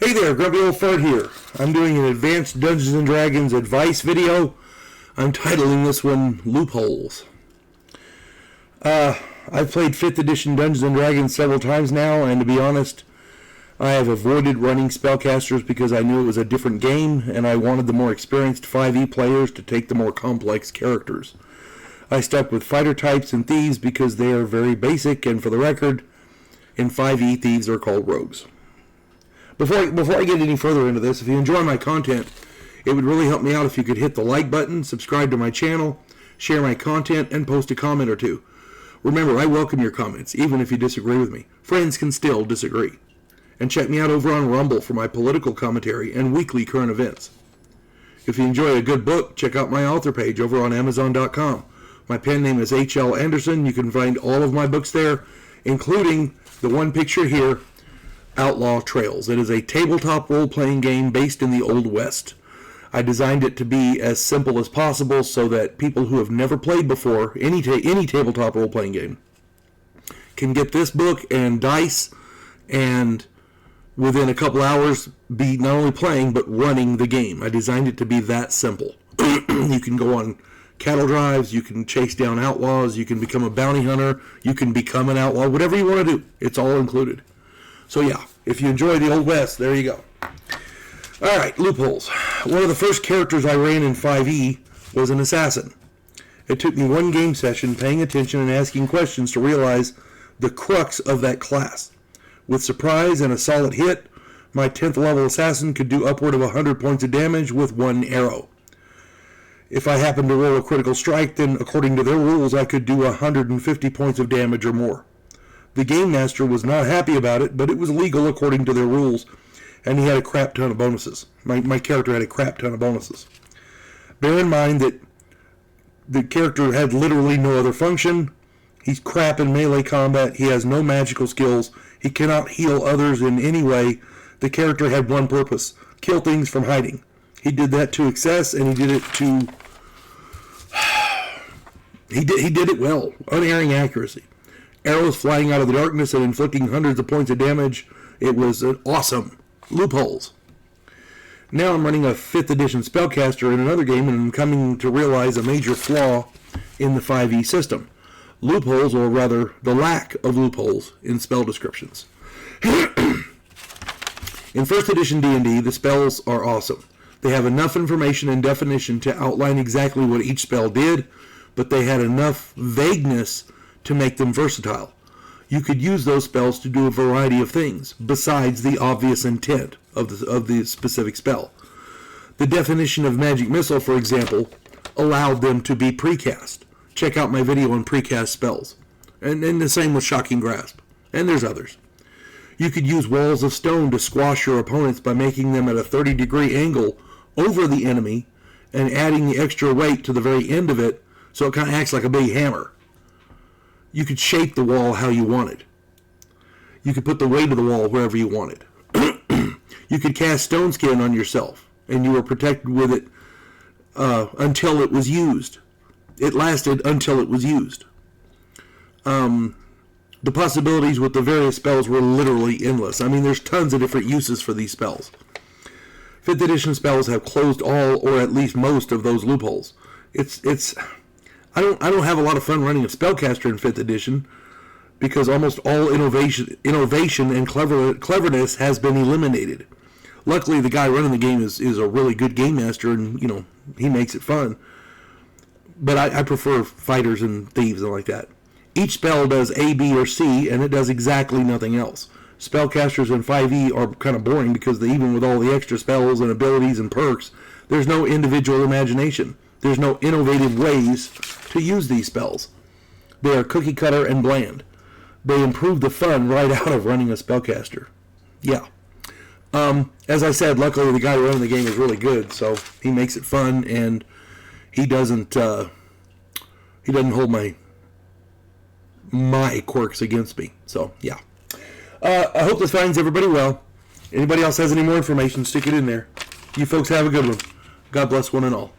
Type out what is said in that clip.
Hey there, Grumpy Old Fart here. I'm doing an advanced Dungeons & Dragons advice video. I'm titling this one Loopholes. I've played 5th edition Dungeons & Dragons several times now, and to be honest, I have avoided running spellcasters because I knew it was a different game, and I wanted the more experienced 5e players to take the more complex characters. I stuck with fighter types and thieves because they are very basic, and for the record, in 5e, thieves are called rogues. Before I get any further into this, if you enjoy my content, it would really help me out if you could hit the like button, subscribe to my channel, share my content, and post a comment or two. Remember, I welcome your comments, even if you disagree with me. Friends can still disagree. And check me out over on Rumble for my political commentary and weekly current events. If you enjoy a good book, check out my author page over on Amazon.com. My pen name is H.L. Anderson. You can find all of my books there, including the one pictured here, Outlaw Trails. It is a tabletop role-playing game based in the Old West. I designed it to be as simple as possible so that people who have never played before any tabletop role-playing game can get this book and dice and within a couple hours be not only playing but running the game. I designed it to be that simple. You can go on cattle drives, you can chase down outlaws, you can become a bounty hunter, you can become an outlaw, whatever you want to do. It's all included. So yeah, if you enjoy the Old West, there you go. Alright, Loopholes. One of the first characters I ran in 5e was an assassin. It took me one game session paying attention and asking questions to realize the crux of that class. With surprise and a solid hit, my 10th level assassin could do upward of 100 points of damage with one arrow. If I happened to roll a critical strike, then according to their rules, I could do 150 points of damage or more. The game master was not happy about it, but it was legal according to their rules, and he had a crap ton of bonuses. My character had a crap ton of bonuses. Bear in mind that the character had literally no other function. He's crap in melee combat. He has no magical skills. He cannot heal others in any way. The character had one purpose: kill things from hiding. He did that to excess, and he did it to... He did it well. Unerring accuracy. Arrows flying out of the darkness and inflicting hundreds of points of damage. It was an awesome. Loopholes. Now I'm running a 5th edition spellcaster in another game, and I'm coming to realize a major flaw in the 5e system. Loopholes, or rather, the lack of loopholes in spell descriptions. In 1st edition D&D, the spells are awesome. They have enough information and definition to outline exactly what each spell did, but they had enough vagueness to make them versatile. You could use those spells to do a variety of things, besides the obvious intent of the specific spell. The definition of magic missile, for example, allowed them to be precast. Check out my video on precast spells. And the same with shocking grasp. And there's others. You could use walls of stone to squash your opponents by making them at a 30-degree angle over the enemy and adding the extra weight to the very end of it so it kind of acts like a big hammer. You could shape the wall how you wanted. You could put the weight of the wall wherever you wanted. You could cast stone skin on yourself, and you were protected with it until it was used. It lasted until it was used. The possibilities with the various spells were literally endless. I mean, there's tons of different uses for these spells. 5th edition spells have closed all, or at least most, of those loopholes. I don't have a lot of fun running a spellcaster in 5th edition because almost all innovation and cleverness has been eliminated. Luckily, the guy running the game is a really good game master, and he makes it fun. But I prefer fighters and thieves and like that. Each spell does A, B, or C, and it does exactly nothing else. Spellcasters in 5e are kind of boring because even with all the extra spells and abilities and perks, there's no individual imagination. There's no innovative ways to use these spells. They are cookie cutter and bland. They improve the fun right out of running a spellcaster. Yeah. As I said, luckily the guy running the game is really good, so he makes it fun, and he doesn't hold my quirks against me. So yeah. I hope this finds everybody well. Anybody else has any more information, stick it in there. You folks have a good one. God bless one and all.